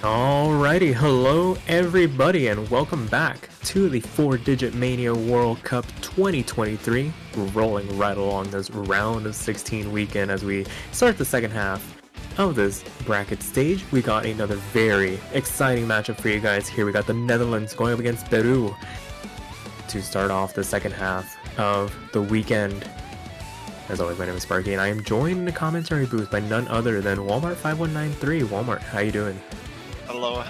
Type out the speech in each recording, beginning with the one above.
Alrighty, hello everybody and welcome back to the 4-Digit Mania World Cup 2023. We're rolling right along this round of 16 weekend as we start the second half of this bracket stage. We got another very exciting matchup for you guys here. We got the Netherlands going up against Peru to start off the second half of the weekend. As always, my name is Sparky and I am joined in the commentary booth by none other than Walmart5193. Walmart, how you doing? Hello.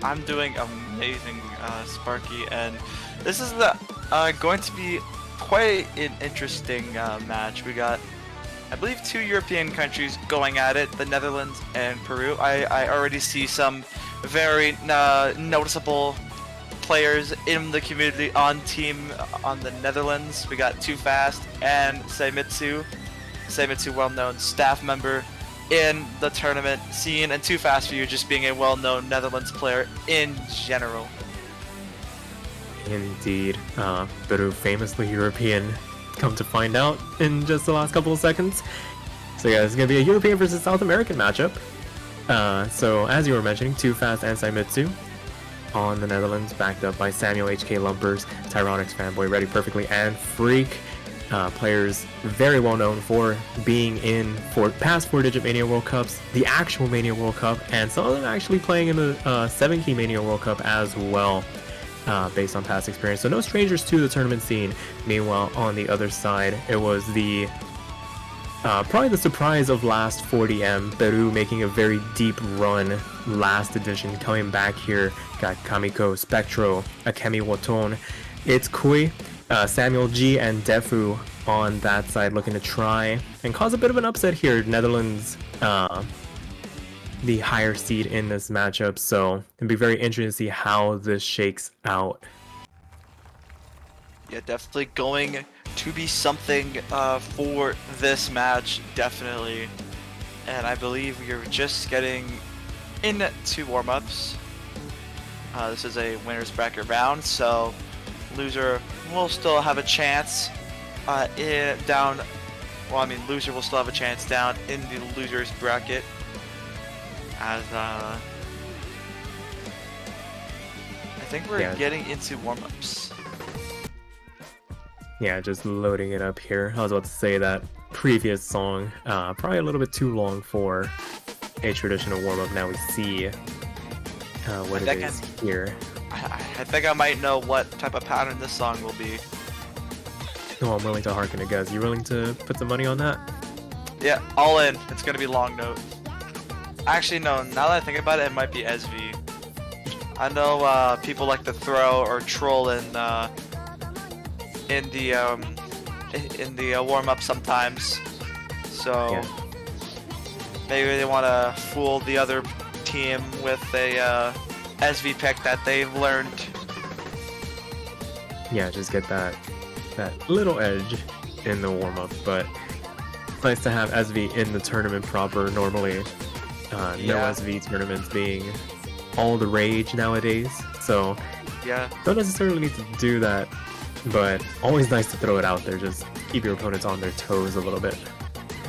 I'm doing amazing, Sparky, and this is going to be quite an interesting match. We got, I believe, two European countries going at it, the Netherlands and Peru. I already see some very noticeable players in the community on the Netherlands. We got Too Fast and Seimitsu, well-known staff member in the tournament scene, and Too Fast for You just being a well-known Netherlands player in general. Indeed. Peru famously European, come to find out in just the last couple of seconds. So yeah, it's going to be a European versus South American matchup. So as you were mentioning, Too Fast and Seimitsu on the Netherlands, backed up by Samuel HK Lumpers, Tyronix Fanboy, Ready Perfectly, and Freak. Players very well known for being in past 4-Digit Mania World Cups, the actual Mania World Cup, and some of them actually playing in the 7-Key Mania World Cup as well, based on past experience. So no strangers to the tournament scene. Meanwhile, on the other side, it was the probably the surprise of last 40M, Peru making a very deep run last edition, coming back here. Got Kamiko, Spectro, Akemi Waton, It's Kui, Samuel G and Defu on that side looking to try and cause a bit of an upset here. Netherlands, the higher seed in this matchup, so it'll be very interesting to see how this shakes out. Yeah, definitely going to be something for this match, definitely. And I believe we are just getting into warm-ups. This is a winner's bracket round, so loser will still have a chance loser will still have a chance down in the loser's bracket, as I think we're getting into warm-ups. Yeah, just loading it up here. I was about to say that previous song, probably a little bit too long for a traditional warm-up. Now we see what it is here. I think I might know what type of pattern this song will be. No, I'm willing to hearken to guess. You willing to put some money on that? Yeah, all in. It's gonna be long note. Actually, no. Now that I think about it, it might be SV. I know people like to throw or troll in the warm up sometimes. So yeah, maybe they want to fool the other team with a SV pick that they've learned. Yeah, just get that little edge in the warm-up, but it's nice to have SV in the tournament proper. Normally, no SV tournaments being all the rage nowadays, so yeah, don't necessarily need to do that, but always nice to throw it out there. Just keep your opponents on their toes a little bit.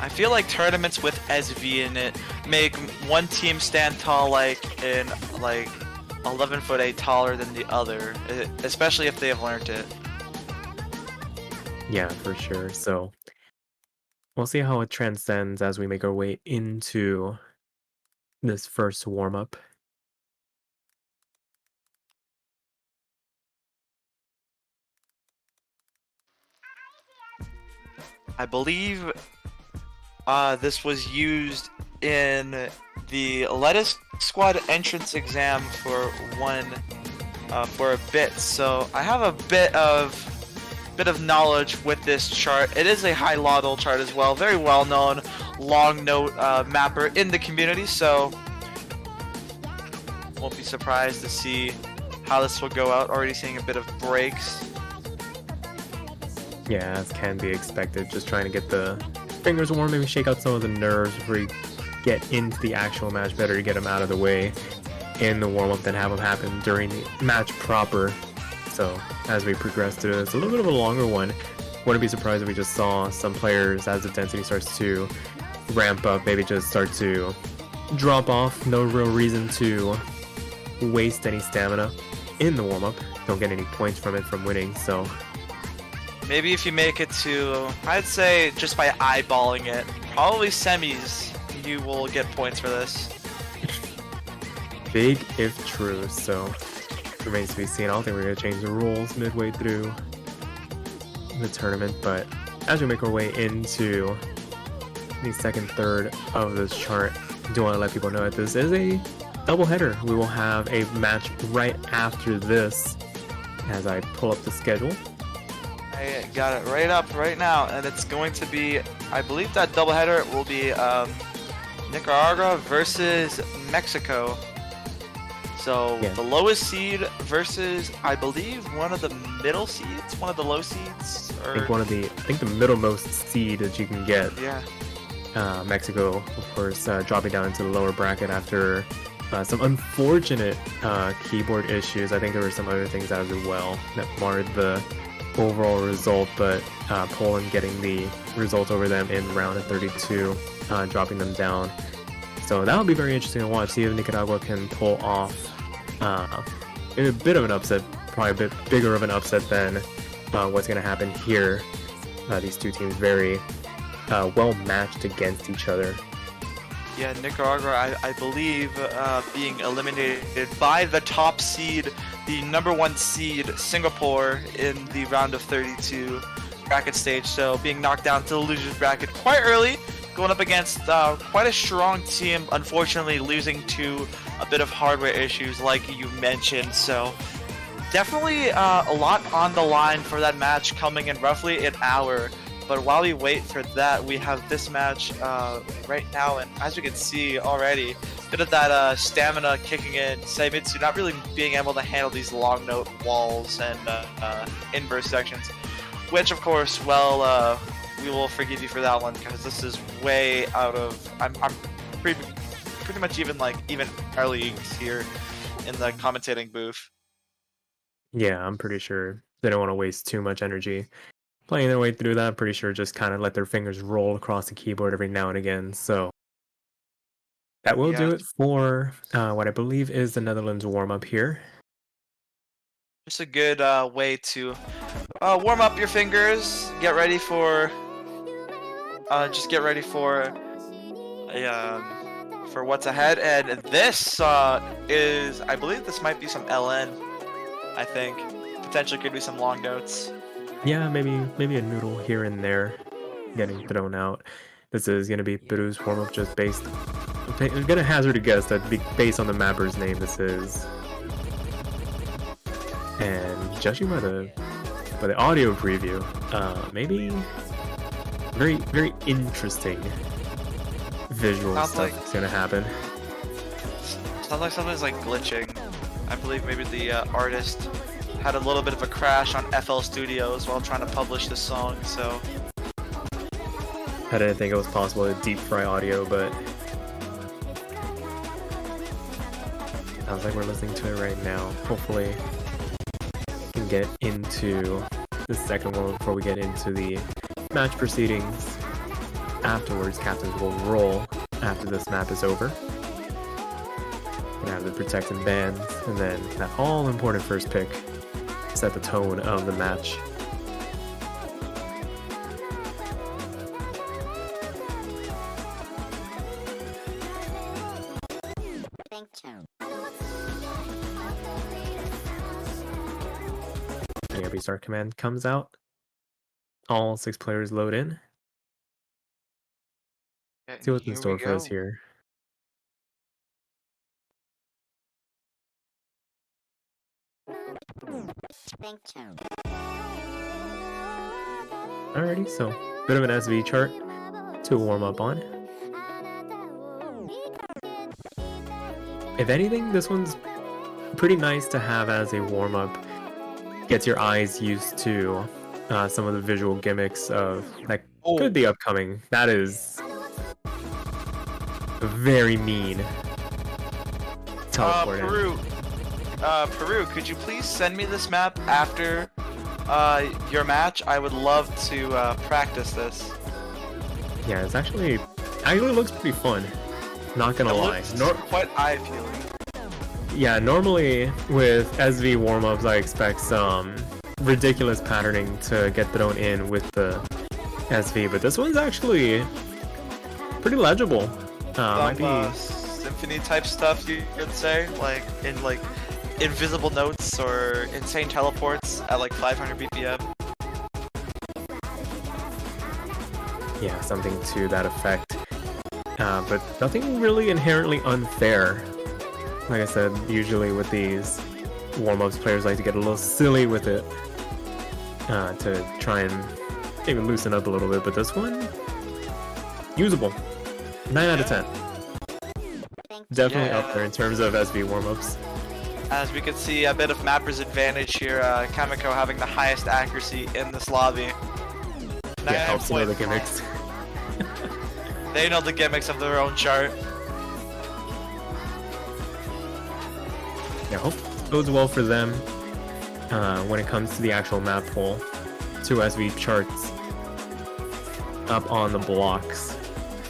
I feel like tournaments with SV in it make one team stand tall, like 11'8" taller than the other, especially if they have learned it. Yeah, for sure. So we'll see how it transcends as we make our way into this first warm-up. I believe this was used in the Lettuce Squad entrance exam for a bit, so I have a bit of knowledge with this chart. It is a high laudal chart as well, very well known long note mapper in the community, so won't be surprised to see how this will go out. Already seeing a bit of breaks. Yeah, as can be expected, just trying to get the fingers warm, maybe shake out some of the nerves before you get into the actual match. Better to get them out of the way in the warm-up than have them happen during the match proper. So as we progress through this, a little bit of a longer one. Wouldn't be surprised if we just saw some players, as the density starts to ramp up, maybe just start to drop off. No real reason to waste any stamina in the warm-up. Don't get any points from it from winning, so Maybe if you make it to, I'd say just by eyeballing it, probably semis, you will get points for this. big if true, so remains to be seen. I don't think we're going to change the rules midway through the tournament, but as we make our way into the second third of this chart, I do want to let people know that this is a doubleheader. We will have a match right after this as I pull up the schedule. I got it right up right now, and it's going to be, I believe that doubleheader will be Nicaragua versus Mexico. So Yeah. the lowest seed versus, I believe, one of the middle seeds, one of the low seeds, or I think the middlemost seed that you can get. yeah. Mexico, of course, dropping down into the lower bracket after some unfortunate keyboard issues. I think there were some other things as well that marred the overall result, but Poland getting the result over them in round of 32, dropping them down. So that'll be very interesting to watch, see if Nicaragua can pull off a bit of an upset, probably a bit bigger of an upset than what's going to happen here. These two teams very well matched against each other. Yeah, Nicaragua, I believe, being eliminated by the top seed, the number 1 seed, Singapore, in the round of 32 bracket stage. So being knocked down to the losers bracket quite early, going up against quite a strong team, unfortunately losing to a bit of hardware issues like you mentioned. So definitely a lot on the line for that match coming in roughly an hour. But while we wait for that, we have this match right now, and as you can see already, bit of that stamina kicking in. Seimitsu not really being able to handle these long note walls and inverse sections, which of course, well, we will forgive you for that one because this is way out of. I'm pretty much even our leagues here in the commentating booth. Yeah, I'm pretty sure they don't want to waste too much energy playing their way through that. I'm pretty sure just kind of let their fingers roll across the keyboard every now and again. So that will do it for what I believe is the Netherlands warm-up here. Just a good way to warm up your fingers, get ready for for what's ahead. And this is, I believe this might be some LN. I think potentially could be some long notes. Yeah, maybe a noodle here and there getting thrown out. This is going to be Peru's warm-up, just based. I'm going to hazard a guess that based on the mapper's name this is. And judging by the audio preview, maybe very interesting visual Sounds stuff is going to happen. Sounds like something's like glitching. I believe maybe the artist had a little bit of a crash on FL Studios while trying to publish this song, so I didn't think it was possible to deep fry audio, but sounds like we're listening to it right now. Hopefully we can get into the second one before we get into the match proceedings. Afterwards, captains will roll after this map is over. Gonna have the protect and bans, and then that all-important first pick set the tone of the match. The restart command comes out. All 6 players load in. See what's in store for us here. Alrighty, so bit of an SV chart to warm up on. If anything, this one's pretty nice to have as a warm up. Gets your eyes used to some of the visual gimmicks of that could be upcoming. That is very mean. Teleport Peru, could you please send me this map after your match? I would love to practice this. Yeah, it's actually looks pretty fun. Not gonna It lie. looks quite eye-appealing. Yeah, normally with SV warm-ups I expect some ridiculous patterning to get thrown in with the SV, but this one's actually pretty legible. Might be Symphony type stuff you could say, like in like invisible notes or insane teleports at like 500 BPM. yeah, something to that effect. But nothing really inherently unfair. Like I said, usually with these warm-ups, players like to get a little silly with it to try and maybe loosen up a little bit. But this one, usable. 9 out of 10. Definitely up there in terms of SV warm-ups. As we can see, a bit of Mapper's advantage here. Kamiko having the highest accuracy in this lobby. Yeah, helps know the gimmicks. They know the gimmicks of their own chart. Yeah, hope it goes well for them when it comes to the actual map pool. 2 SV charts up on the blocks.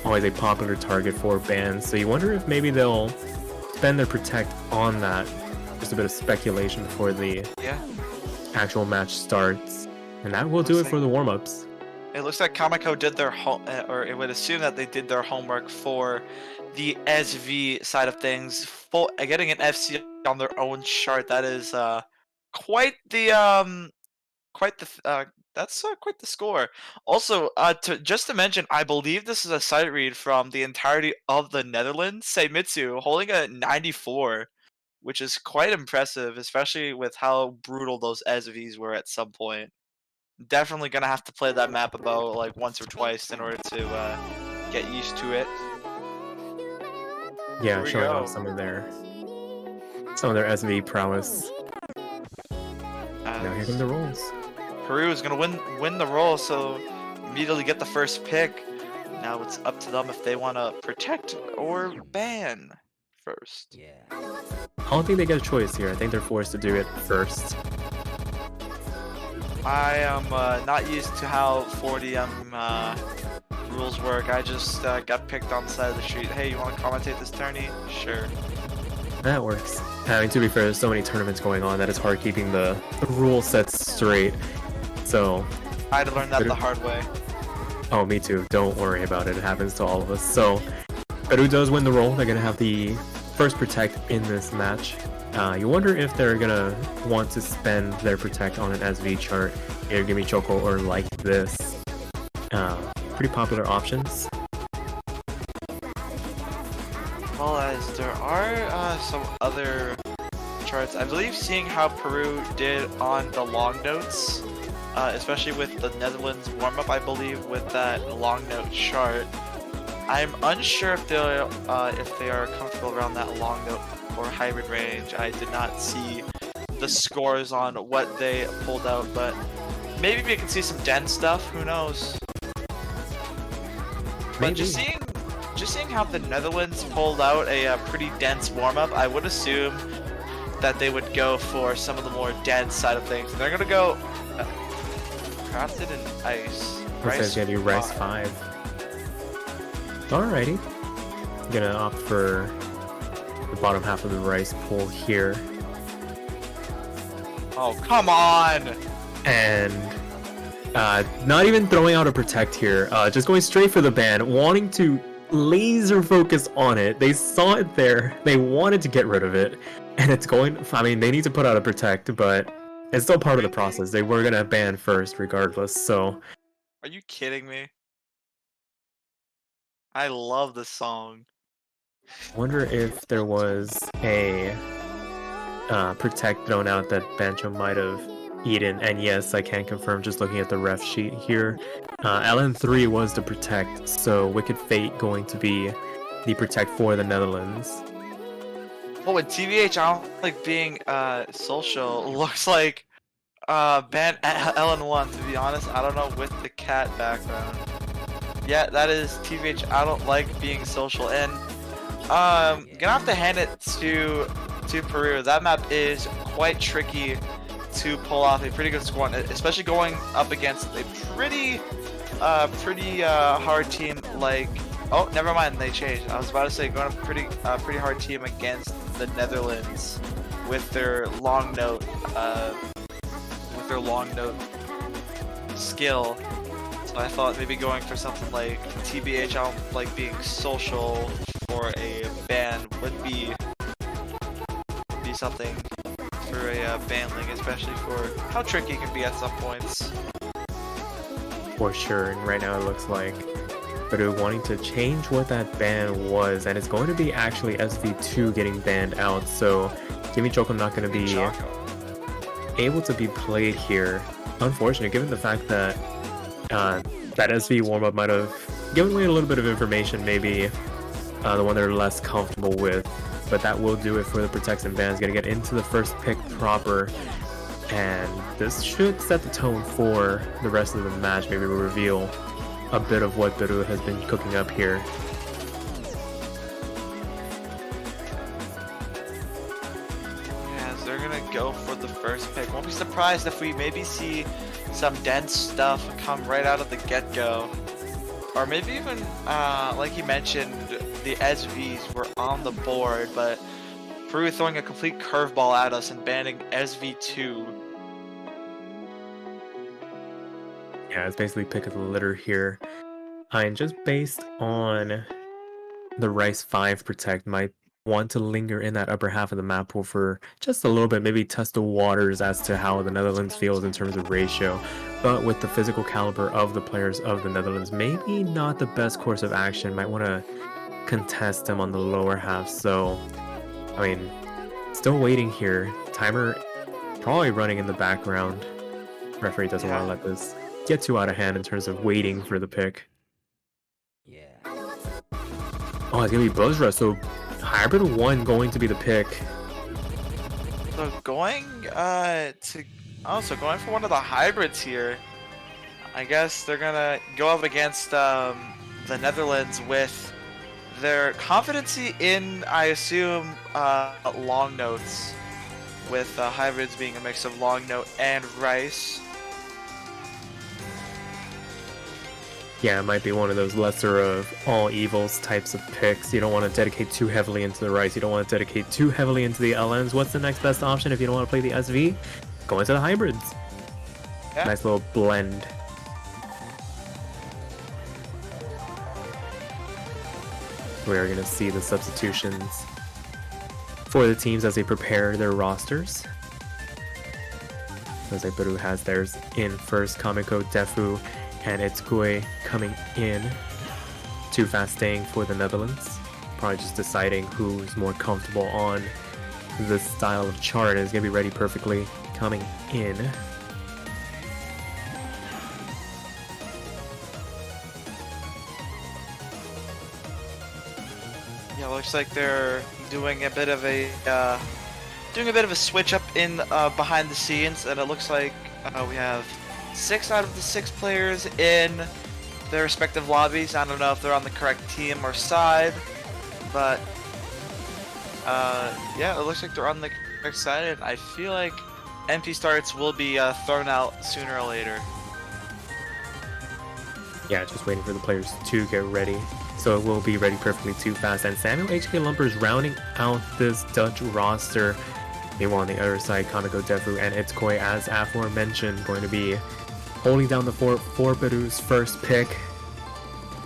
Always a popular target for bans, so you wonder if maybe they'll spend their protect on that. Just a bit of speculation before the actual match starts. And that will do it for the warm-ups. It looks like Kamiko did their or it would assume that they did their homework for the SV side of things. Getting an FC on their own chart, that is quite the quite the score. Also, just to mention, I believe this is a site read from the entirety of the Netherlands. Seimitsu holding a 94, which is quite impressive, especially with how brutal those SVs were at some point. Definitely gonna have to play that map about like once or twice in order to get used to it. Yeah, showing off some of their SV prowess. Now here come the rolls. Peru is gonna win the roll, so immediately get the first pick. Now it's up to them if they want to protect or ban first. I don't think they get a choice here. I think they're forced to do it first. I am not used to how 40M rules work. I just got picked on the side of the street. Hey, you want to commentate this tourney? Sure. That works. I mean, to be fair, there's so many tournaments going on that it's hard keeping the rule sets straight. So I had to learn that the hard way. Oh, me too. Don't worry about it. It happens to all of us. So Peru does win the roll. They're gonna have the first protect in this match. You wonder if they're gonna want to spend their protect on an SV chart, either Gimme Choco or like this. Pretty popular options. Well, as there are some other charts, I believe seeing how Peru did on the long notes, especially with the Netherlands warm-up, I believe, with that long note chart. I'm unsure if they are comfortable around that long note or hybrid range. I did not see the scores on what they pulled out, but maybe we can see some dense stuff. Who knows? But just seeing how the Netherlands pulled out a pretty dense warm-up, I would assume that they would go for some of the more dense side of things. And they're gonna go crafted in ice. Rice gonna do Rice 5. Alrighty. Gonna opt for the bottom half of the Rice pool here. Oh, come on! And not even throwing out a protect here, just going straight for the ban, wanting to laser focus on it. They saw it there, they wanted to get rid of it, and it's going, I mean, they need to put out a protect, but it's still part of the process. They were gonna ban first regardless, so. Are you kidding me? I love this song. Wonder if there was a protect thrown out that Bancho might have eaten, and yes, I can confirm just looking at the ref sheet here. LN3 was the protect, so Wicked Fate going to be the protect for the Netherlands. Well, with TVH, I don't like being social. Looks like ban LN1, to be honest. I don't know, with the cat background. Yeah, that is TVH. I don't like being social, and gonna have to hand it to Peru. That map is quite tricky to pull off a pretty good score, especially going up against a pretty hard team like Oh, never mind. They changed. I was about to say going up pretty hard team against the Netherlands with their long note skill. So I thought maybe going for something like TBH, like being social for a ban would be something for a ban league, especially for how tricky it can be at some points. For sure, and right now it looks like Peru wanting to change what that ban was, and it's going to be actually SV2 getting banned out, so Jimmy Choco not going to be able to be played here. Unfortunate, given the fact that that SV warm-up might have given away a little bit of information, maybe the one they're less comfortable with, but that will do it for the Protects and Bans. Going to get into the first pick proper, and this should set the tone for the rest of the match. Maybe we'll reveal a bit of what Peru has been cooking up here. Yeah, they're gonna go for the first pick. Won't be surprised if we maybe see some dense stuff come right out of the get-go. Or maybe even, like you mentioned, the SVs were on the board, but Peru throwing a complete curveball at us and banning SV2. Yeah, it's basically pick of the litter here. And just based on the Rice 5 Protect, might want to linger in that upper half of the map pool for just a little bit, maybe test the waters as to how the Netherlands feels in terms of ratio. But with the physical caliber of the players of the Netherlands, maybe not the best course of action. Might want to contest them on the lower half. So, I mean, still waiting here. Timer probably running in the background. Referee doesn't want to let this get too out of hand in terms of waiting for the pick. Yeah. Oh, it's gonna be Buzzra, so Hybrid 1 going to be the pick. So going going for one of the hybrids here. I guess they're gonna go up against the Netherlands with their competency in, I assume, long notes, with hybrids being a mix of long note and rice. Yeah, it might be one of those lesser of all evils types of picks. You don't want to dedicate too heavily into the rice. You don't want to dedicate too heavily into the LNs. What's the next best option if you don't want to play the SV? Go into the hybrids. Yeah. Nice little blend. We are going to see the substitutions for the teams as they prepare their rosters. Jose Peru has theirs in first. Kamiko, Defu, and Itzkui coming in. Too fast staying for the Netherlands. Probably just deciding who's more comfortable on this style of chart, and is going to be ready perfectly coming in. Yeah, looks like they're doing a bit of a switch up in behind the scenes, and it looks like we have 6 out of the 6 players in their respective lobbies. I don't know if they're on the correct team or side, but yeah, it looks like they're on the correct side, and I feel like MP starts will be thrown out sooner or later. Yeah, just waiting for the players to get ready. So it will be ready perfectly too fast. And Samuel HK Lumpers rounding out this Dutch roster. Meanwhile, on the other side, Kamiko, Defu, and Itzkoi, as aforementioned, going to be holding down the fort for Peru's first pick.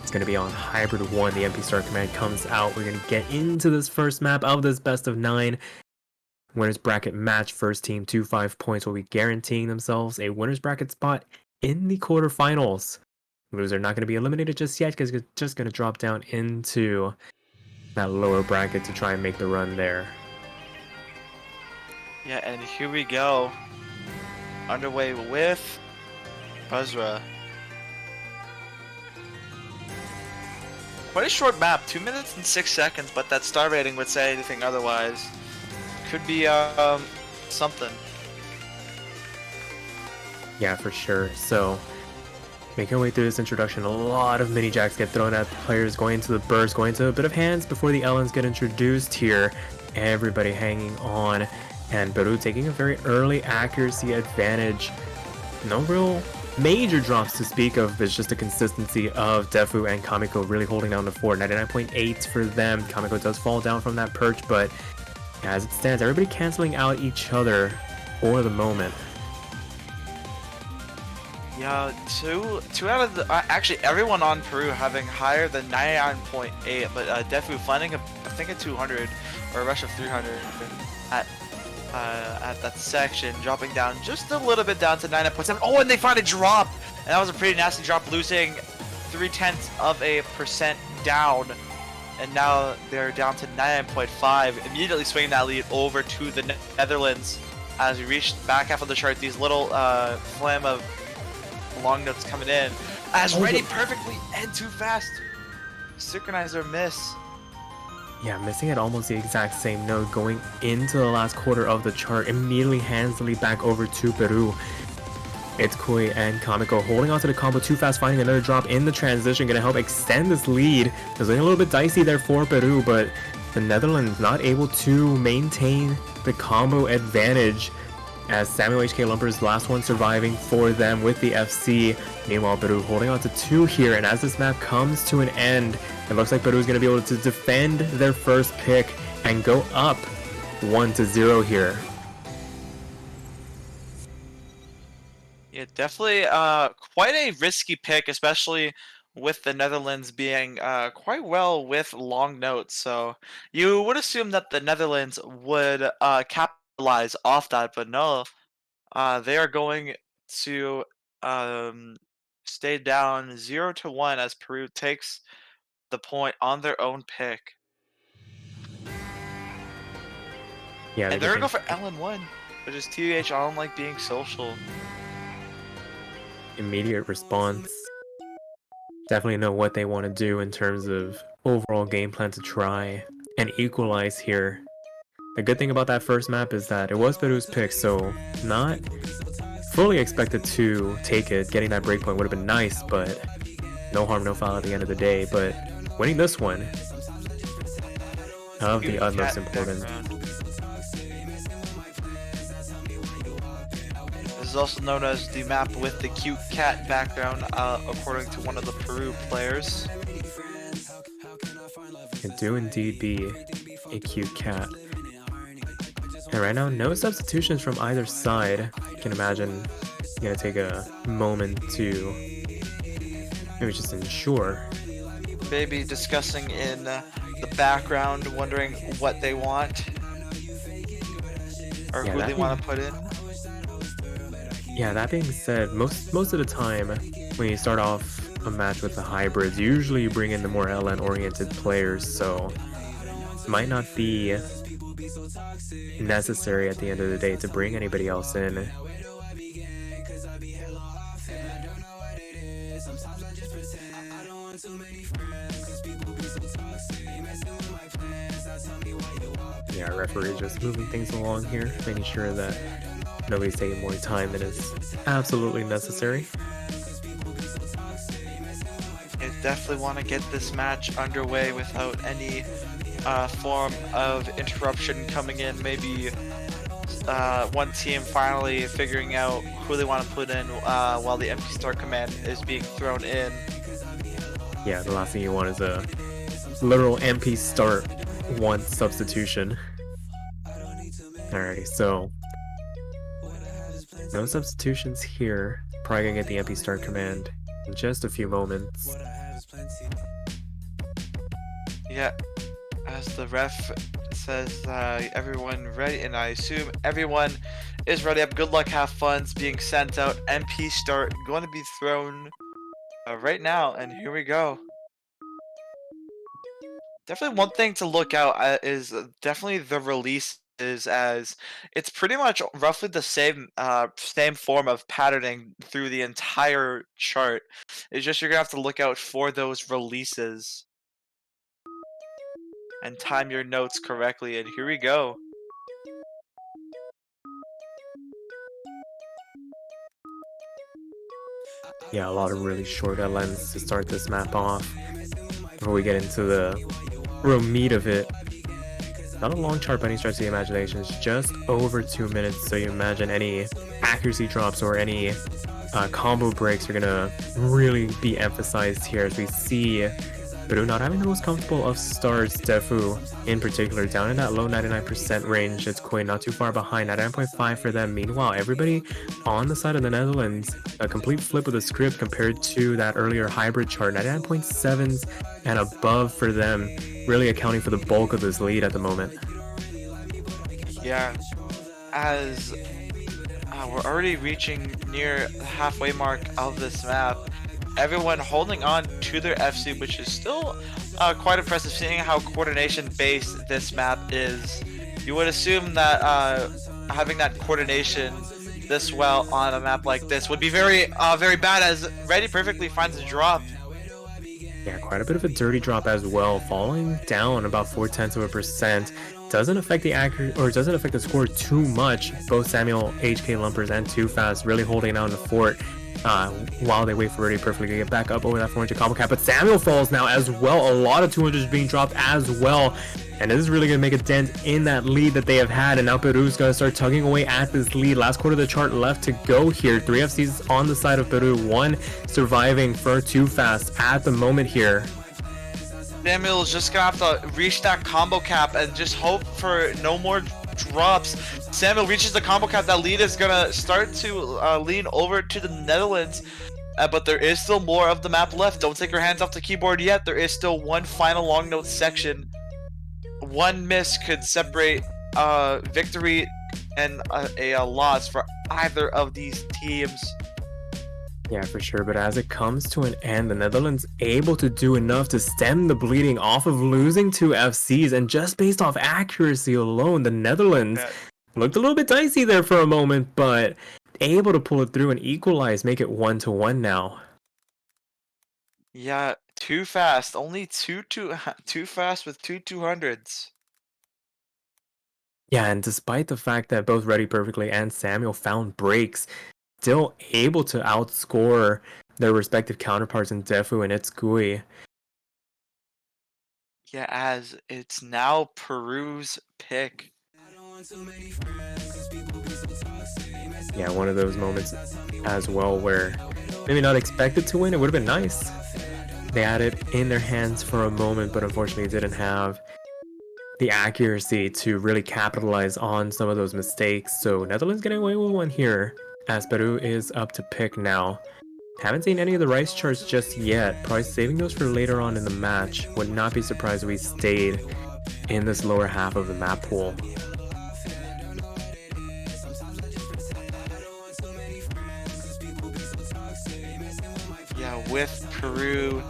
It's going to be on Hybrid 1. The MP Star command comes out. We're going to get into this first map of this best of 9. Winners bracket match. First team to 5 points will be guaranteeing themselves a winners bracket spot in the quarterfinals. Loser not going to be eliminated just yet, because it's just going to drop down into that lower bracket to try and make the run there. Yeah, and here we go. Underway with Buzzra. Quite a short map, 2 minutes and 6 seconds, but that star rating would say anything otherwise. Could be something. Yeah, for sure. So, making our way through this introduction, a lot of mini jacks get thrown at the players, going into the burst, going into a bit of hands before the LNs get introduced here. Everybody hanging on, and Peru taking a very early accuracy advantage. No real major drops to speak of. It's just the consistency of Defu and Kamiko really holding down the fort. 99.8 for them. Kamiko does fall down from that perch, but as it stands, everybody canceling out each other for the moment. Yeah, two out of the actually everyone on Peru having higher than 99.8, but Defu finding I think a 200 or a rush of 300 at that section, dropping down just a little bit down to 99.7. Oh, and they find a drop, and that was a pretty nasty drop, losing 0.3% down, and now they're down to 99.5. Immediately swinging that lead over to the Netherlands as we reach back half of the chart. These little flam of long notes coming in as ready perfectly and too fast. Synchronizer miss. Yeah, missing at almost the exact same note going into the last quarter of the chart. Immediately hands the lead back over to Peru. It's Kui and Kamiko holding onto the combo too fast, finding another drop in the transition, gonna help extend this lead. It was looking a little bit dicey there for Peru, but the Netherlands not able to maintain the combo advantage, as Samuel HK Lumber's last one surviving for them with the FC. Meanwhile, Peru holding on to 2 here, and as this map comes to an end, it looks like Peru is going to be able to defend their first pick and go up 1-0 here. Yeah, definitely quite a risky pick, especially with the Netherlands being quite well with long notes. So you would assume that the Netherlands would capitalize off that, but no, they are going to stay down 0-1 as Peru takes the point on their own pick. Yeah, And they're gonna go for LN1, which is TBH. I don't like being social. immediate response. Definitely know what they want to do in terms of overall game plan to try and equalize here. The good thing about that first map is that it was Peru's pick, so not fully expected to take it. Getting that breakpoint would have been nice, but no harm, no foul at the end of the day. But winning this one, of the utmost importance. This is also known as the map with the cute cat background, according to one of the Peru players. It do indeed be a cute cat. And right now, no substitutions from either side. You can imagine gonna take a moment to maybe just ensure. Maybe discussing in the background, wondering what they want or who they want to put in. Yeah, that being said, most of the time when you start off a match with the hybrids, usually you bring in the more LN-oriented players, so it might not be necessary at the end of the day to bring anybody else in. Yeah, our referee is just moving things along here, making sure that nobody's taking more time than is absolutely necessary. I definitely want to get this match underway without any form of interruption coming in. Maybe one team finally figuring out who they want to put in while the MP start command is being thrown in. Yeah, the last thing you want is a literal MP start one substitution. Alrighty, so no substitutions here. Probably gonna get the MP start command in just a few moments. Yeah, as the ref says, everyone ready, and I assume everyone is ready up. Good luck, have fun's being sent out. MP start going to be thrown right now, and here we go. Definitely one thing to look out is definitely the releases, as it's pretty much roughly the same form of patterning through the entire chart. It's just you're gonna have to look out for those releases and time your notes correctly, and here we go. Yeah, a lot of really short LNs to start this map off. Before we get into the real meat of it, not a long chart by any stretch of the imagination. It's just over 2 minutes, so you imagine any accuracy drops or any combo breaks are gonna really be emphasized here as we see Peru not having the most comfortable of starts. Defu in particular down in that low 99% range. It's Koi not too far behind at 9.5 for them. Meanwhile, everybody on the side of the Netherlands, a complete flip of the script compared to that earlier hybrid chart. 99.7s and above for them, really accounting for the bulk of this lead at the moment. Yeah, as we're already reaching near the halfway mark of this map. Everyone holding on to their FC, which is still quite impressive, seeing how coordination-based this map is. You would assume that having that coordination this well on a map like this would be very bad, as Ready perfectly finds a drop. Yeah, quite a bit of a dirty drop as well, falling down about 0.4%. Doesn't affect the doesn't affect the score too much. Both Samuel, HK Lumpers, and Too Fast really holding down the fort while they wait for Ready Perfectly to get back up over that 400 combo cap. But Samuel falls now as well. A lot of 200s being dropped as well. And this is really going to make a dent in that lead that they have had. And now Peru's going to start tugging away at this lead. Last quarter of the chart left to go here. 3 FCs on the side of Peru. 1 surviving for Too Fast at the moment here. Samuel's just gonna have to reach that combo cap and just hope for no more drops. Samuel reaches the combo cap. That lead is gonna start to lean over to the Netherlands, but there is still more of the map left. Don't take your hands off the keyboard yet. There is still one final long note section. One miss could separate victory and a loss for either of these teams. Yeah, for sure. But as it comes to an end, the Netherlands able to do enough to stem the bleeding off of losing 2 FCs. And just based off accuracy alone, the Netherlands looked a little bit dicey there for a moment, but able to pull it through and equalize, make it 1-1 now. Yeah, Too Fast. Only Too Fast with 200s. Yeah, and despite the fact that both Ready Perfectly and Samuel found breaks, still able to outscore their respective counterparts in Defu and Itsgui. Yeah, as it's now Peru's pick. Yeah, one of those moments as well where maybe not expected to win. It would have been nice. They had it in their hands for a moment, but unfortunately didn't have the accuracy to really capitalize on some of those mistakes. So Netherlands getting away with one here, as Peru is up to pick now. Haven't seen any of the rice charts just yet. Probably saving those for later on in the match. Would not be surprised if we stayed in this lower half of the map pool. Yeah, with Peru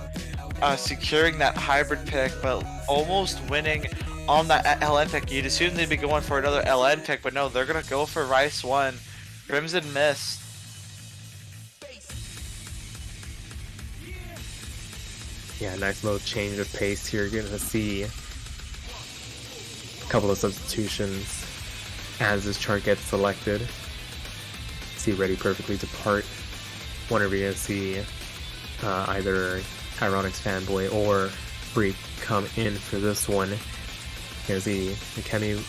securing that hybrid pick, but almost winning on that LN pick. You'd assume they'd be going for another LN pick, but no, they're gonna go for Rice 1. Crimson missed. Yeah, nice little change of pace here. You're gonna see a couple of substitutions as this chart gets selected. See Ready Perfectly depart. Wonder if you're gonna see either Ironics Fanboy or Freak come in for this one. You're gonna see Akemi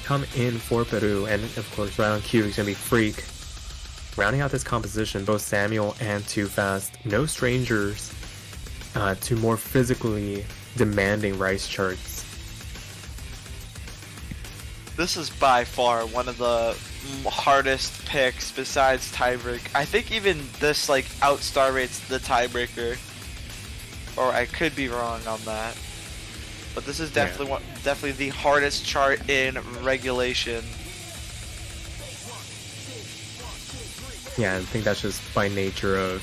come in for Peru, and of course right on cue is gonna be Freak. Rounding out this composition, both Samuel and Too Fast, no strangers to more physically demanding rice charts. This is by far one of the hardest picks besides tiebreaker. I think even this like outstar rates the tiebreaker, or I could be wrong on that. But this is definitely definitely the hardest chart in regulation. Yeah, I think that's just by nature of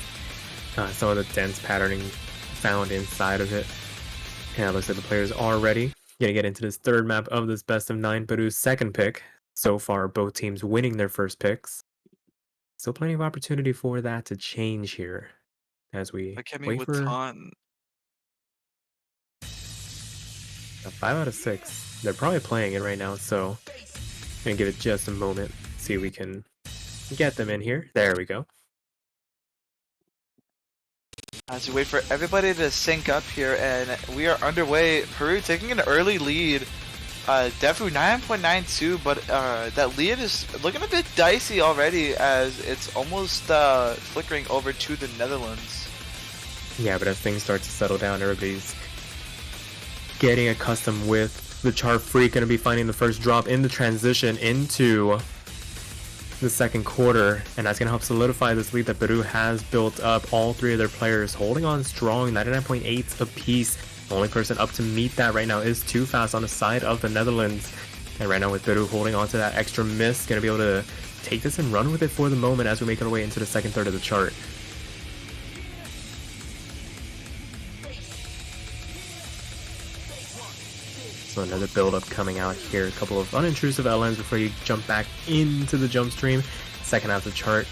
some of the dense patterning found inside of it. And it looks like the players are ready. Gonna get into this third map of this best of 9, Peru's second pick. So far, both teams winning their first picks. Still plenty of opportunity for that to change here as we wait for a 5 out of 6. They're probably playing it right now, so gonna give it just a moment. See if we can get them in here. There we go. As we wait for everybody to sync up here, and we are underway. Peru taking an early lead Defu 9.92, but that lead is looking a bit dicey already as it's almost flickering over to the Netherlands. Yeah, but as things start to settle down, everybody's getting accustomed with the chart. Freak going to be finding the first drop in the transition into the second quarter, and that's going to help solidify this lead that Peru has built up. All three of their players holding on strong, 99.8 apiece. The only person up to meet that right now is Too Fast on the side of the Netherlands. And right now with Peru holding on to that extra miss, going to be able to take this and run with it for the moment as we make our way into the second third of the chart. So another build-up coming out here. A couple of unintrusive LNs before you jump back into the jump stream. Second half of the chart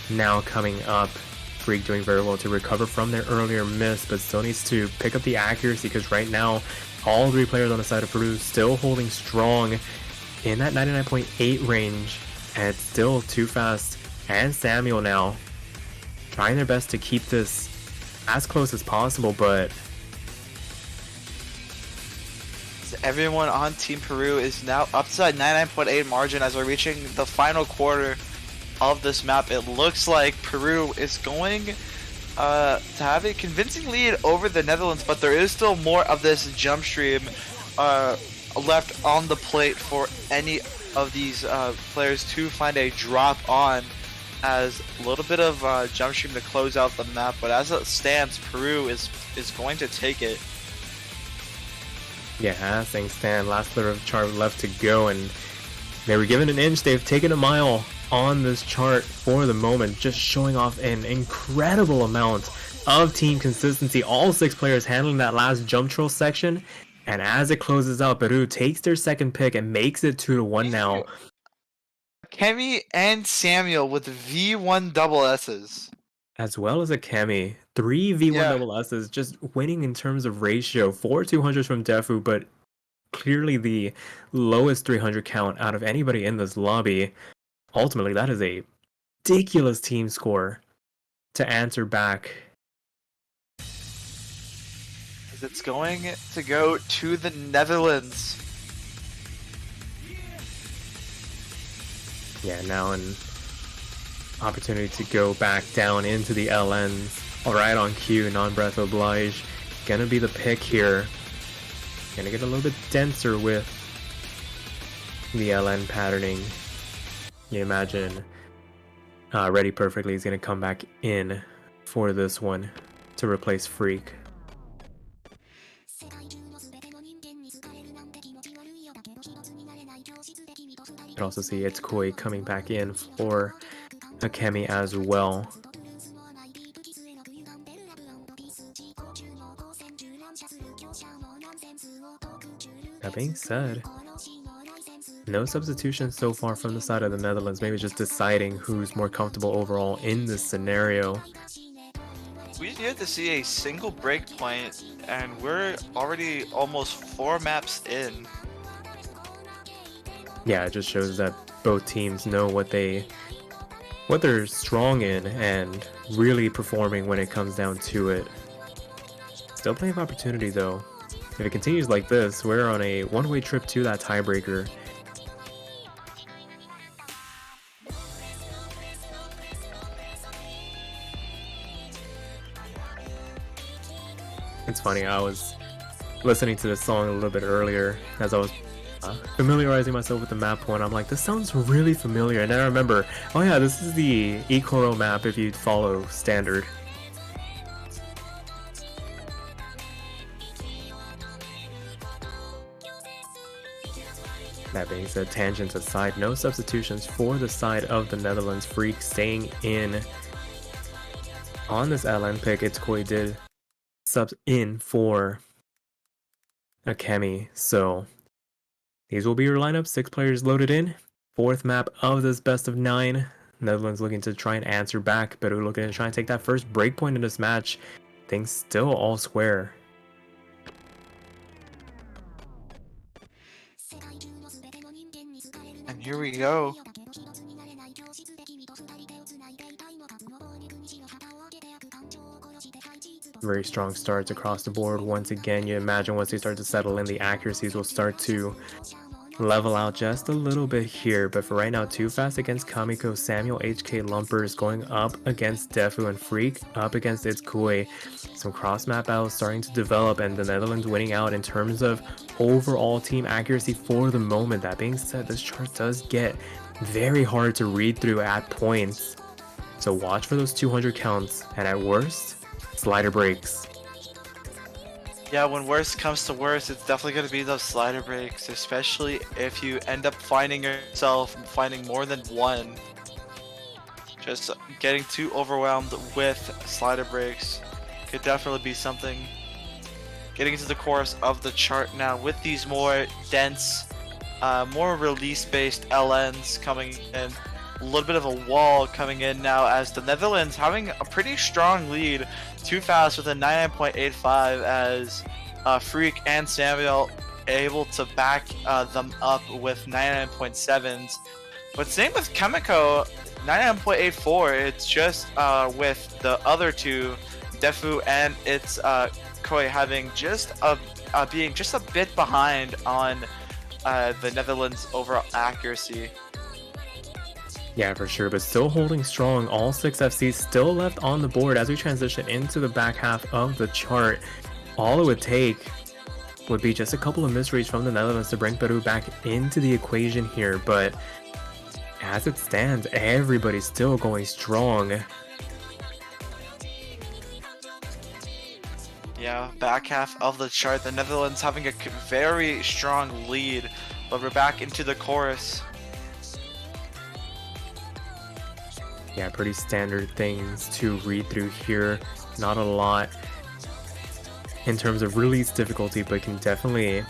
now coming up. Freak doing very well to recover from their earlier miss, but still needs to pick up the accuracy because right now all three players on the side of Peru still holding strong in that 99.8 range. And it's still Too Fast and Samuel now trying their best to keep this as close as possible, but everyone on Team Peru is now up to that 99.8 margin as we're reaching the final quarter of this map. It looks like Peru is going to have a convincing lead over the Netherlands, but there is still more of this jump stream left on the plate for any of these players to find a drop on, as a little bit of jump stream to close out the map. But as it stands, Peru is going to take it. yeah, as things stand, last third of the chart left to go, and they were given an inch. They've taken a mile on this chart for the moment, just showing off an incredible amount of team consistency. All six players handling that last jump troll section, and as it closes out, Peru takes their second pick and makes it 2-1 now. Kemi and Samuel with V1 double S's. As well as a Kemi. 3 V1 double S's, just winning in terms of ratio. 4 200s from Defu, but clearly the lowest 300 count out of anybody in this lobby. Ultimately, that is a ridiculous team score to answer back. It's going to go to the Netherlands. Yeah, now an opportunity to go back down into the LNs. Alright, on cue, non-breath oblige. Gonna be the pick here. Gonna get a little bit denser with the LN patterning. You imagine Ready Perfectly is gonna come back in for this one to replace Freak. You can also see it's Koi coming back in for Akemi as well. That being said, no substitutions so far from the side of the Netherlands, maybe just deciding who's more comfortable overall in this scenario. We need to see a single breakpoint, and we're already almost 4 maps in. Yeah, it just shows that both teams know what they're strong in and really performing when it comes down to it. Still plenty of opportunity though. If it continues like this, we're on a one-way trip to that tiebreaker. It's funny, I was listening to this song a little bit earlier as I was familiarizing myself with the map one. I'm like, this sounds really familiar, and then I remember, oh yeah, this is the Ikoro map if you follow standard. That being said, tangents aside, no substitutions for the side of the Netherlands. Freak staying in on this LN pick. It's Koi did subs in for Akemi, so these will be your lineup. 6 players loaded in. 4th map of this best of 9. Netherlands looking to try and answer back. Peru looking to try and take that first breakpoint in this match. Things still all square. And here we go. Very strong starts across the board. Once again, you imagine once they start to settle in, the accuracies will start to level out just a little bit here, but for right now, Too Fast against Kamiko, Samuel HK Lumpers going up against Defu and Freak, up against It's Koi. Some cross-map battles starting to develop, and the Netherlands winning out in terms of overall team accuracy for the moment. That being said, this chart does get very hard to read through at points, so watch for those 200 counts, and at worst, slider breaks. Yeah, when worst comes to worst, it's definitely going to be those slider breaks, especially if you end up finding yourself finding more than one. Just getting too overwhelmed with slider breaks could definitely be something. Getting into the chorus of the chart now with these more dense, more release-based LNs coming in. A little bit of a wall coming in now as the Netherlands having a pretty strong lead. Too Fast with a 99.85 as Freak and Samuel able to back them up with 99.7s. But same with Chemico, 99.84. It's just with the other two, Defu and It's Koi having just being just a bit behind on the Netherlands' overall accuracy. Yeah, for sure, but still holding strong. All 6 FCs still left on the board as we transition into the back half of the chart. All it would take would be just a couple of misreads from the Netherlands to bring Peru back into the equation here, but as it stands, everybody's still going strong. Yeah, back half of the chart, the Netherlands having a very strong lead, but we're back into the chorus. Yeah, pretty standard things to read through here. Not a lot in terms of release difficulty, but can definitely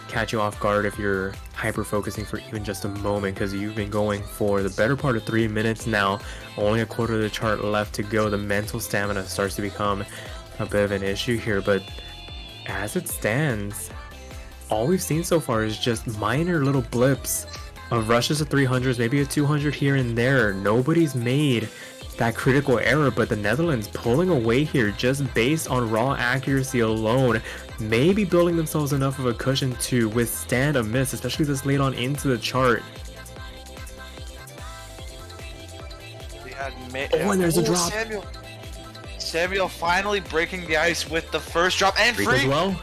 catch you off guard if you're hyper focusing for even just a moment, because you've been going for the better part of 3 minutes now. Only a quarter of the chart left to go. The mental stamina starts to become a bit of an issue here, but as it stands, all we've seen so far is just minor little blips of rushes of 300s, maybe a 200 here and there. Nobody's made that critical error, but the Netherlands pulling away here just based on raw accuracy alone, maybe building themselves enough of a cushion to withstand a miss, especially this late on into the chart. And there's a drop. Samuel finally breaking the ice with the first drop, and Freak Freak as well.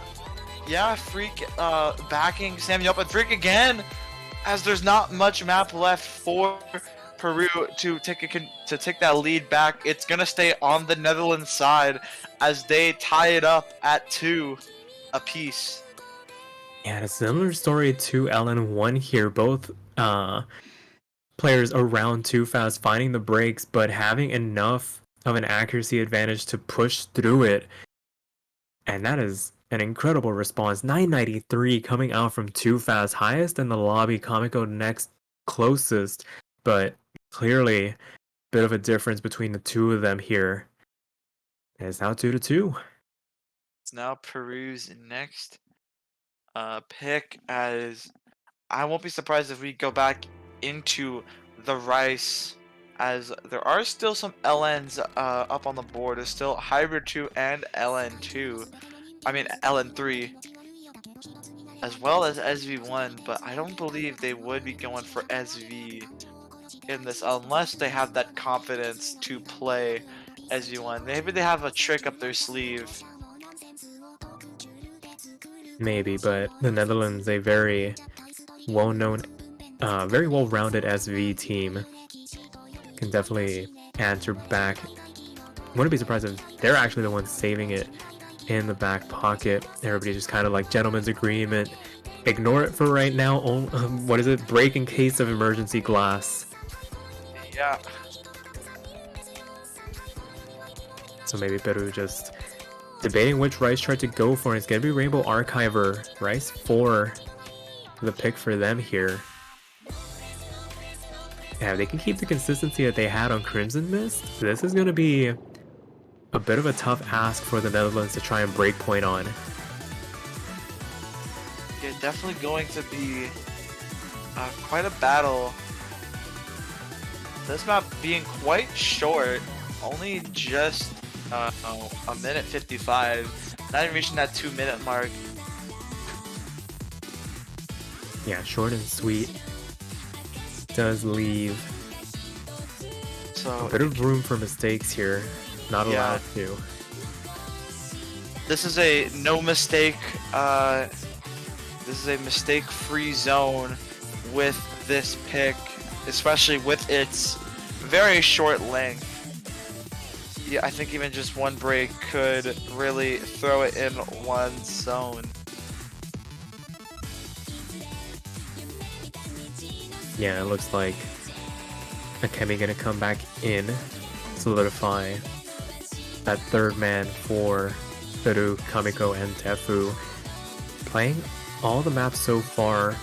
Yeah, Freak backing Samuel up, and Freak again, as there's not much map left for Peru to take that lead back. It's gonna stay on the Netherlands side as they tie it up at 2 apiece. Yeah, and a similar story to LN1 here. Both players around Too Fast finding the breaks, but having enough of an accuracy advantage to push through it. And that is an incredible response. 993 coming out from Too Fast, highest in the lobby. Kamiko next closest, but clearly a bit of a difference between the two of them here. And it's now 2-2. It's now Peru's next pick, as I won't be surprised if we go back into the Rice, as there are still some LNs up on the board. There's still Hybrid 2 and LN2. I mean LN3. As well as SV1, but I don't believe they would be going for SV in this unless they have that confidence to play SV1. Maybe they have a trick up their sleeve. Maybe, but the Netherlands, a very well-known, very well-rounded SV team, can definitely answer back. Wouldn't be surprised if they're actually the ones saving it in the back pocket. Everybody just kind of like gentleman's agreement. Ignore it for right now. What is it? Break in case of emergency glass. Yeah. So maybe Peru just debating which Rice chart to go for. And it's going to be Rainbow Archiver. Rice 4, the pick for them here. Yeah, they can keep the consistency that they had on Crimson Mist. This is going to be a bit of a tough ask for the Netherlands to try and break point on. Yeah, definitely going to be quite a battle. This map being quite short, only just a minute 55, not even reaching that 2-minute mark. Yeah, short and sweet. Does leave So a bit of room for mistakes here. Not yeah, allowed to. this is a no mistake. This is a mistake-free zone with this pick, especially with its very short length. Yeah, I think even just one break could really throw it in one zone. Yeah, it looks like Akemi gonna come back in, solidify that third man for Peru, Kamiko, and Tefu. Playing all the maps so far,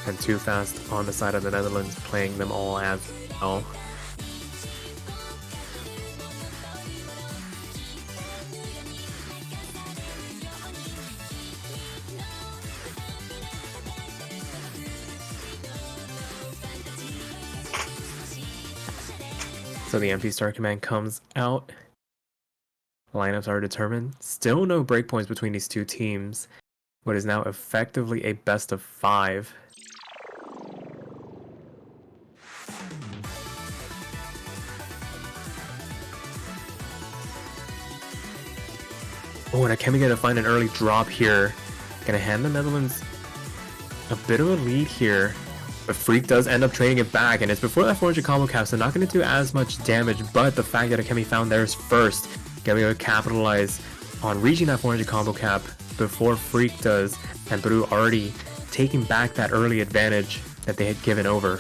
and Too Fast on the side of the Netherlands playing them all as well. So the MP Star Command comes out. Lineups are determined. Still no breakpoints between these two teams. What is now effectively a best of 5. Oh, and Akemi gonna find an early drop here. Gonna hand the Netherlands a bit of a lead here. But Freak does end up trading it back, and it's before that 400 combo cap, so not going to do as much damage, but the fact that Akemi found theirs first, going to be able to capitalize on reaching that 400 combo cap before Freak does, and Peru already taking back that early advantage that they had given over.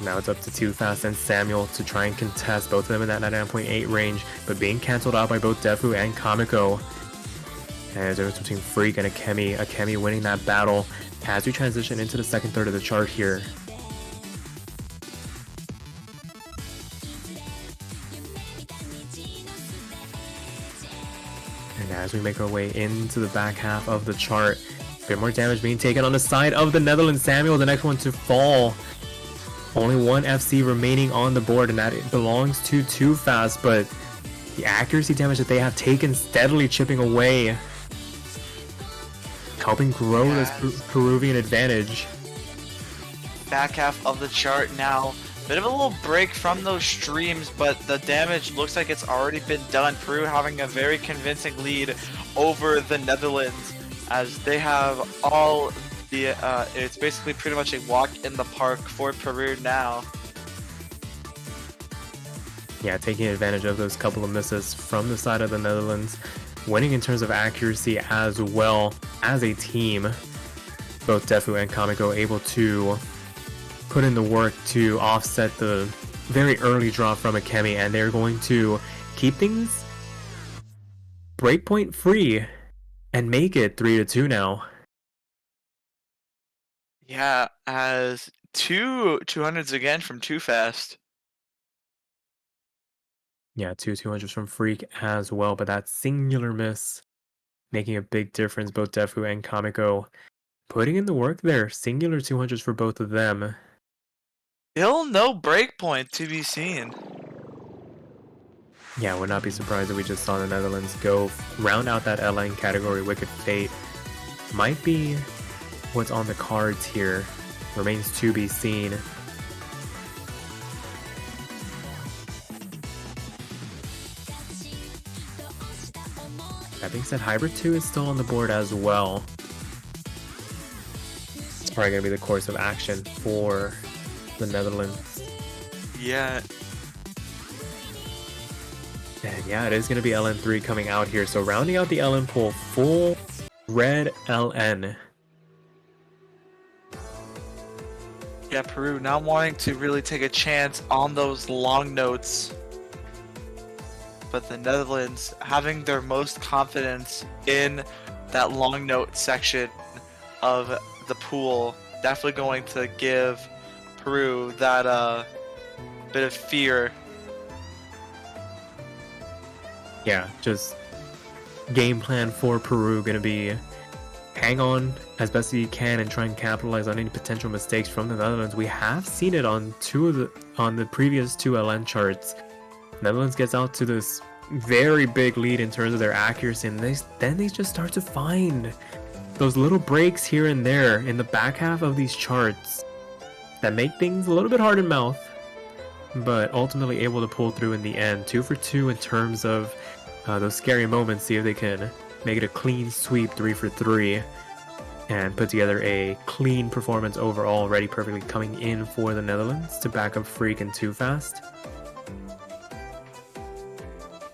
Now it's up to Too Fast and Samuel to try and contest both of them in that 99.8 range, but being cancelled out by both Defu and Kamiko. And there's a difference between Freak and Akemi. Akemi winning that battle as we transition into the second third of the chart here. And as we make our way into the back half of the chart, a bit more damage being taken on the side of the Netherlands. Samuel, the next one to fall. Only one FC remaining on the board, and that belongs to Too Fast, but the accuracy damage that they have taken steadily chipping away, helping grow this Peruvian advantage. Back half of the chart now. Bit of a little break from those streams, but the damage looks like it's already been done. Peru having a very convincing lead over the Netherlands, as they have all the, it's basically pretty much a walk in the park for Peru now. Yeah, taking advantage of those couple of misses from the side of the Netherlands. Winning in terms of accuracy as well as a team. Both Defu and Kamiko able to put in the work to offset the very early draw from Akemi, and they're going to keep things breakpoint free and make it 3-2 now. Yeah, as two 200s again from Too Fast. Yeah, two 200s from Freak as well, but that singular miss making a big difference. Both Defu and Kamiko putting in the work there. Singular 200s for both of them. Still no breakpoint to be seen. Yeah, I would not be surprised if we just saw the Netherlands go round out that LN category. Wicked Fate might be what's on the cards here. Remains to be seen. That being said, Hybrid 2 is still on the board as well. It's probably going to be the course of action for the Netherlands. Yeah. And yeah, it is going to be LN3 coming out here. So rounding out the LN pool, full red LN. Yeah, Peru not wanting to really take a chance on those long notes. But the Netherlands having their most confidence in that long note section of the pool, definitely going to give Peru that bit of fear. Yeah, just game plan for Peru gonna be hang on as best as you can and try and capitalize on any potential mistakes from the Netherlands. We have seen it on the previous two LN charts. Netherlands gets out to this very big lead in terms of their accuracy, and then they just start to find those little breaks here and there in the back half of these charts that make things a little bit hard in mouth, but ultimately able to pull through in the end. 2 for 2 in terms of those scary moments. See if they can make it a clean sweep, 3 for 3, and put together a clean performance overall, ready perfectly coming in for the Netherlands to back up Freak and Too Fast.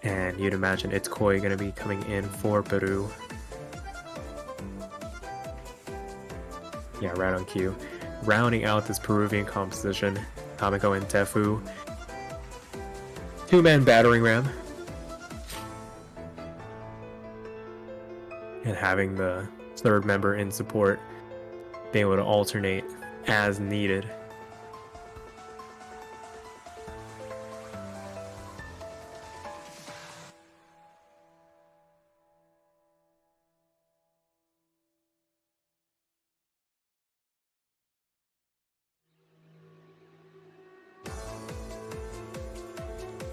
And you'd imagine it's Koi going to be coming in for Peru. Yeah, right on cue. Rounding out this Peruvian composition, Kamiko and Tefu. 2-man battering ram. And having the third member in support, being able to alternate as needed.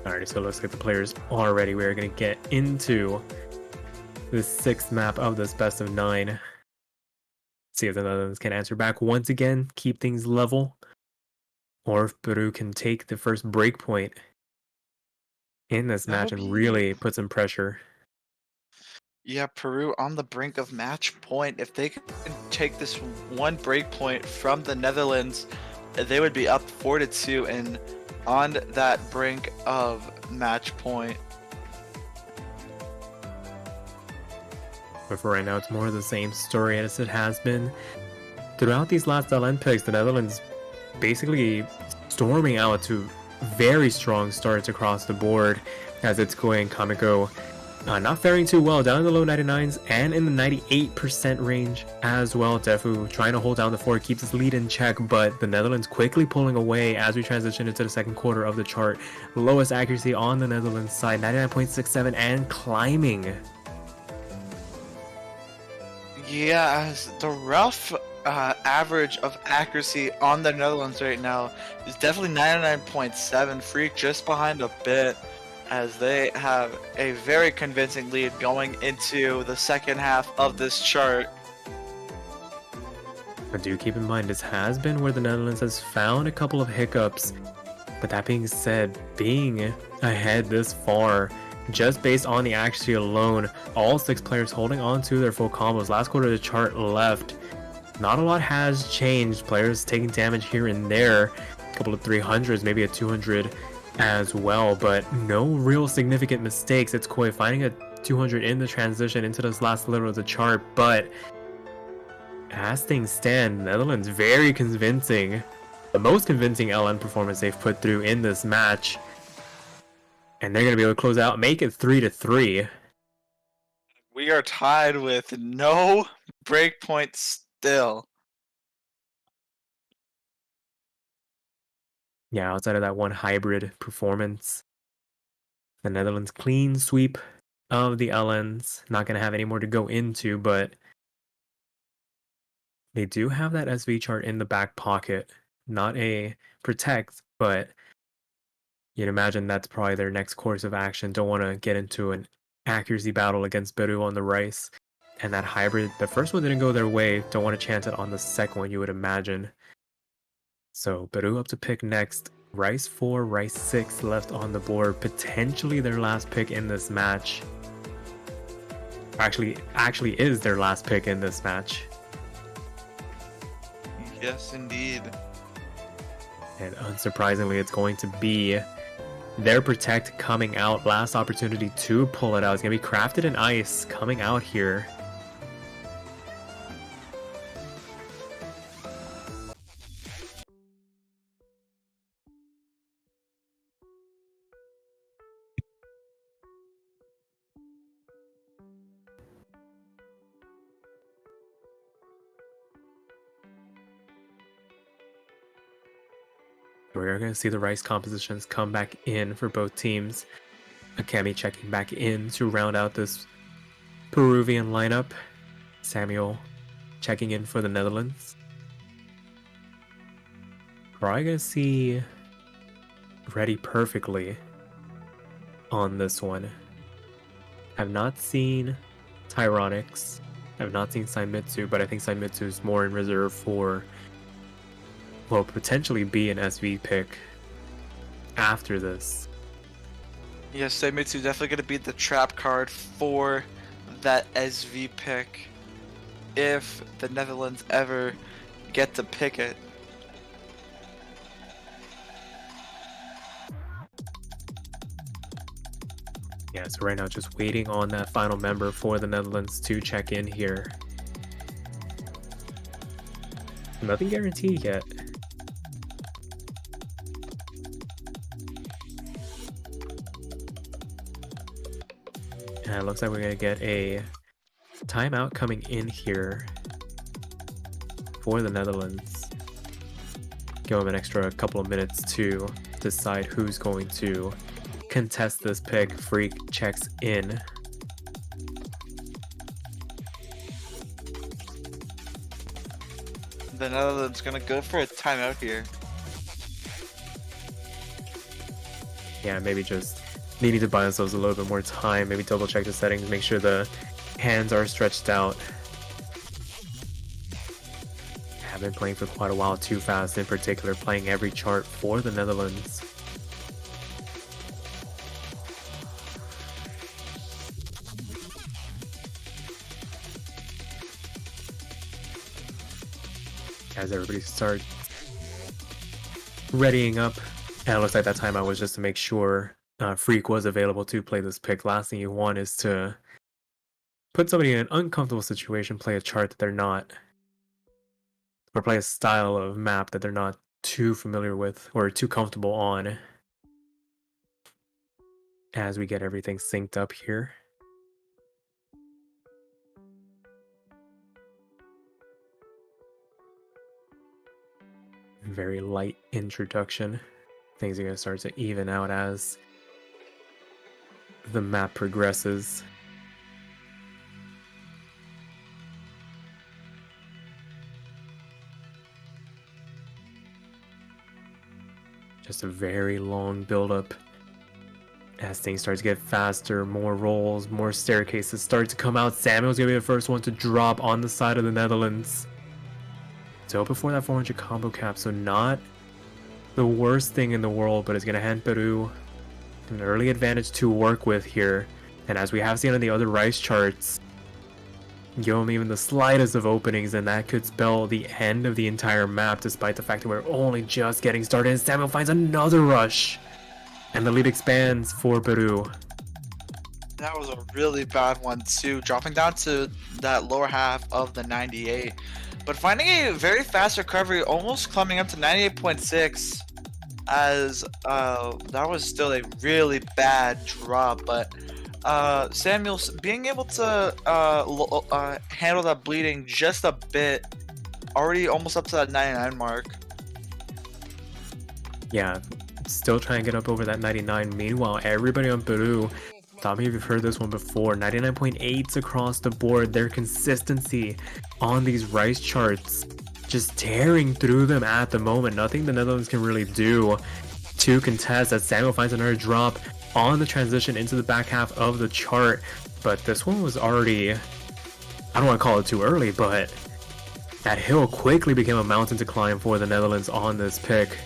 Alright, so let's get the players all ready. We're going to get into the 6th map of this best of 9. See if the Netherlands can answer back once again, keep things level, or if Peru can take the first break point in this match and really put some pressure. Yeah, Peru on the brink of match point. If they can take this one break point from the Netherlands, they would be up 4-2 and on that brink of match point. But for right now, it's more of the same story as it has been throughout these last LN picks. The Netherlands basically storming out to very strong starts across the board as it's going Kamiko not faring too well, down in the low 99s and in the 98% range as well. Tefu trying to hold down the fort, keeps his lead in check, but the Netherlands quickly pulling away as we transition into the second quarter of the chart. Lowest accuracy on the Netherlands side, 99.67, and climbing. Yeah, the rough average of accuracy on the Netherlands right now is definitely 99.7. Freak just behind a bit, as they have a very convincing lead going into the second half of this chart. But do keep in mind, this has been where the Netherlands has found a couple of hiccups. But that being said, being ahead this far, just based on the accuracy alone, all 6 players holding on to their full combos. Last quarter of the chart left, not a lot has changed. Players taking damage here and there, a couple of 300s, maybe a 200 as well, but no real significant mistakes. It's Koi finding a 200 in the transition into this last little of the chart, but as things stand, Netherlands very convincing. The most convincing LN performance they've put through in this match. And they're going to be able to close out, make it 3-3. We are tied with no breakpoint still. Yeah, outside of that one hybrid performance, the Netherlands clean sweep of the LNs. Not going to have any more to go into, but they do have that SV chart in the back pocket. Not a protect, but you'd imagine that's probably their next course of action. Don't want to get into an accuracy battle against Peru on the Rice. And that hybrid, the first one didn't go their way. Don't want to chance it on the second one, you would imagine. So Peru up to pick next. Rice 4, Rice 6 left on the board. Potentially their last pick in this match. Actually is their last pick in this match. Yes, indeed. And unsurprisingly, it's going to be their protect coming out. Last opportunity to pull it out. It's going to be Crafted in Ice coming out here. We're going to see the Rice compositions come back in for both teams. Akemi checking back in to round out this Peruvian lineup. Samuel checking in for the Netherlands. Probably going to see Ready perfectly on this one. Have not seen Tyronix. Have not seen Saimitsu, but I think Saimitsu is more in reserve for, well, potentially be an SV pick after this. Yes, Seimitsu definitely going to be the trap card for that SV pick if the Netherlands ever get to pick it. Yeah, so right now just waiting on that final member for the Netherlands to check in here. Nothing guaranteed yet. And it looks like we're going to get a timeout coming in here for the Netherlands. Give them an extra couple of minutes to decide who's going to contest this pick. Freak checks in. The Netherlands going to go for a timeout here. Yeah, maybe just needing to buy themselves a little bit more time. Maybe double check the settings, make sure the hands are stretched out. Have been playing for quite a while. Too Fast in particular, playing every chart for the Netherlands. As everybody starts readying up, and it looks like that timeout was just to make sure Freak was available to play this pick. Last thing you want is to put somebody in an uncomfortable situation, play a chart that they're not, or play a style of map that they're not too familiar with or too comfortable on. As we get everything synced up here. Very light introduction. Things are going to start to even out as the map progresses. Just a very long build-up as things start to get faster, more rolls, more staircases start to come out. Samuel's going to be the first one to drop on the side of the Netherlands. So before that 400 combo cap, so not the worst thing in the world, but it's going to hand Peru an early advantage to work with here. And as we have seen on the other Rice charts, give them even the slightest of openings, and that could spell the end of the entire map, despite the fact that we're only just getting started. And Samuel finds another rush, and the lead expands for Peru. That was a really bad one too, dropping down to that lower half of the 98. But finding a very fast recovery, almost climbing up to 98.6, as that was still a really bad drop. But Samuel being able to handle that bleeding just a bit, already almost up to that 99 mark. Yeah, still trying to get up over that 99. Meanwhile, everybody on Peru, thought maybe you've heard this one before, 99.8s across the board. Their consistency on these Rice charts, just tearing through them at the moment. Nothing the Netherlands can really do to contest as Samuel finds another drop on the transition into the back half of the chart. But this one was already, I don't want to call it too early, but that hill quickly became a mountain to climb for the Netherlands on this pick.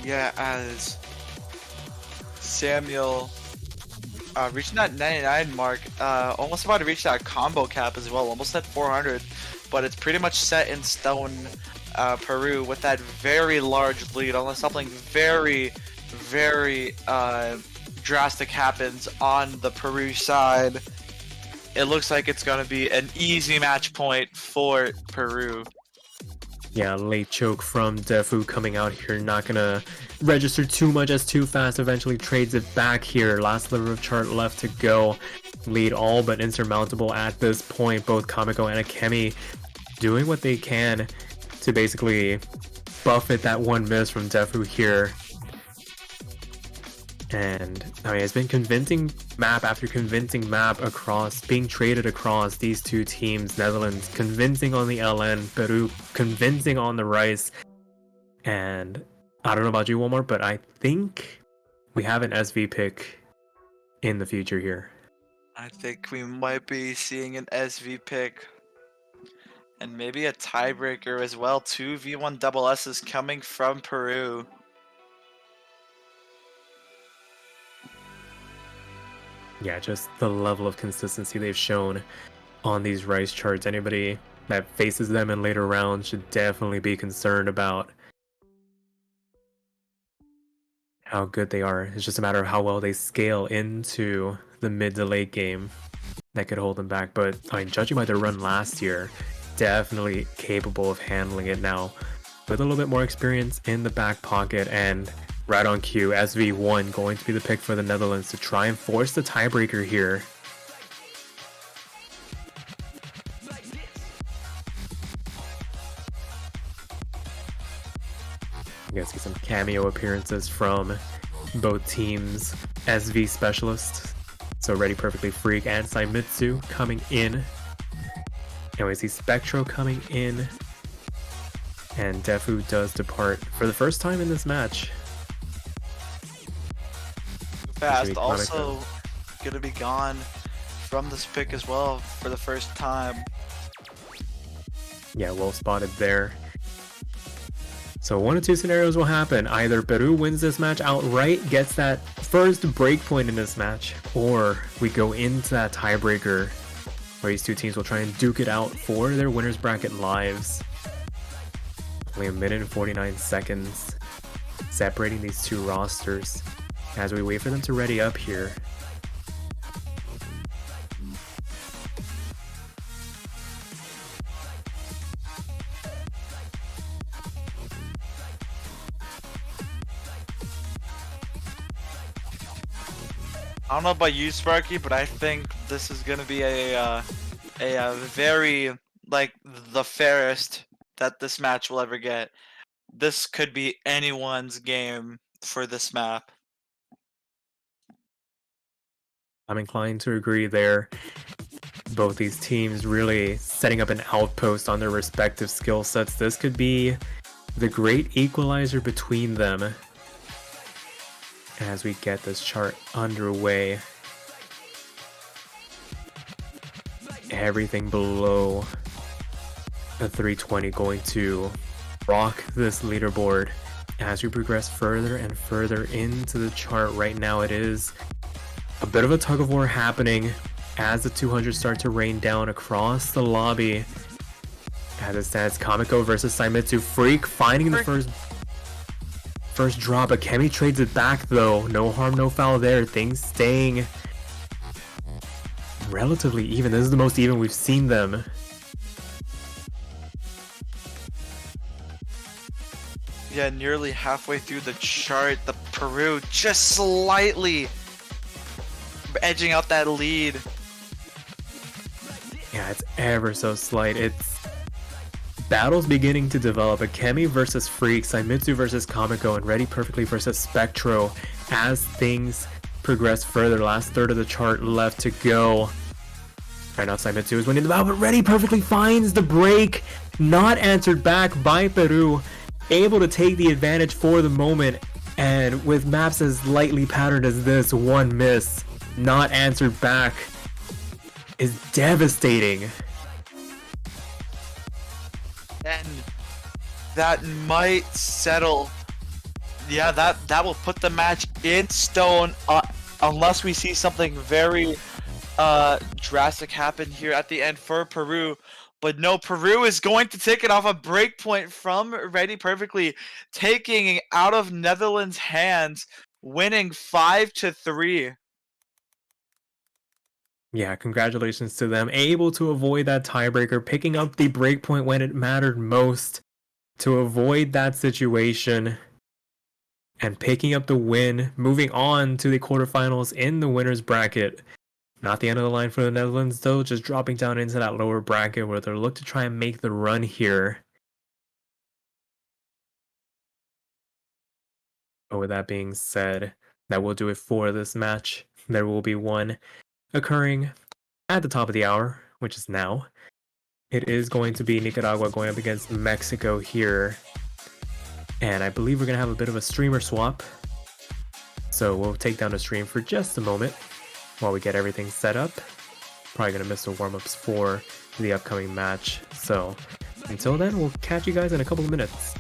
Yeah, as Samuel reaching that 99 mark, almost about to reach that combo cap as well, almost at 400, but it's pretty much set in stone. Peru with that very large lead, unless something very, very drastic happens on the Peru side. It looks like it's going to be an easy match point for Peru. Yeah, late choke from Defu coming out here, not gonna register too much as Too Fast eventually trades it back here. Last sliver of chart left to go. Lead all but insurmountable at this point. Both Kamiko and Akemi doing what they can to basically buffet that one miss from Defu here. And I mean, it's been convincing map after convincing map across, being traded across these two teams. Netherlands convincing on the LN, Peru convincing on the Rice. And I don't know about you, Walmart, but I think we have an SV pick in the future here. I think we might be seeing an SV pick. And maybe a tiebreaker as well. Two V1 double S's coming from Peru. Yeah, just the level of consistency they've shown on these Rice charts. Anybody that faces them in later rounds should definitely be concerned about how good they are. It's just a matter of how well they scale into the mid to late game that could hold them back. But I mean, judging by their run last year, definitely capable of handling it now with a little bit more experience in the back pocket. And right on cue, SV1 going to be the pick for the Netherlands to try and force the tiebreaker here. You guys see some cameo appearances from both teams' SV specialists. So Ready Perfectly Freak and Saimitsu coming in. And we see Spectro coming in. And Defu does depart for the first time in this match. Fast also going to be gone from this pick as well for the first time. Yeah, well spotted there. So one of two scenarios will happen. Either Peru wins this match outright, gets that first break point in this match, or we go into that tiebreaker where these two teams will try and duke it out for their winner's bracket lives. Only a minute and 49 seconds separating these two rosters as we wait for them to ready up here. I don't know about you, Sparky, but I think this is gonna be a very like the fairest that this match will ever get. This could be anyone's game for this map. I'm inclined to agree there. Both these teams really setting up an outpost on their respective skill sets. This could be the great equalizer between them as we get this chart underway. Everything below the 320 going to rock this leaderboard as we progress further and further into the chart. Right now it is a bit of a tug of war happening as the 200 start to rain down across the lobby. As it stands, Kamiko versus Saimitsu. Freak finding the first drop, but Kemi trades it back though. No harm, no foul there. Things staying relatively even. This is the most even we've seen them. Yeah, nearly halfway through the chart, the Peru just slightly edging out that lead. Yeah, it's ever so slight. It's battles beginning to develop. A Kemi versus Freak, Saimitsu versus Kamiko, and Ready Perfectly versus Spectro as things progress further. Last third of the chart left to go. Right now Saimitsu is winning the battle, but Ready Perfectly finds the break. Not answered back by Peru. Able to take the advantage for the moment. And with maps as lightly patterned as this, one miss, not answered back, is devastating. And that might settle. Yeah, that will put the match in stone unless we see something very drastic happen here at the end for Peru. But no, Peru is going to take it off a break point from Ready Perfectly, taking out of Netherlands' hands, winning 5-3. Yeah, congratulations to them. Able to avoid that tiebreaker, picking up the breakpoint when it mattered most to avoid that situation, and picking up the win, moving on to the quarterfinals in the winner's bracket. Not the end of the line for the Netherlands, though, just dropping down into that lower bracket where they'll look to try and make the run here. But with that being said, that will do it for this match. There will be one occurring at the top of the hour, which is now. It is going to be Nicaragua going up against Mexico here. And I believe we're going to have a bit of a streamer swap. So we'll take down the stream for just a moment while we get everything set up. Probably gonna miss the warm-ups for the upcoming match. So until then, we'll catch you guys in a couple of minutes.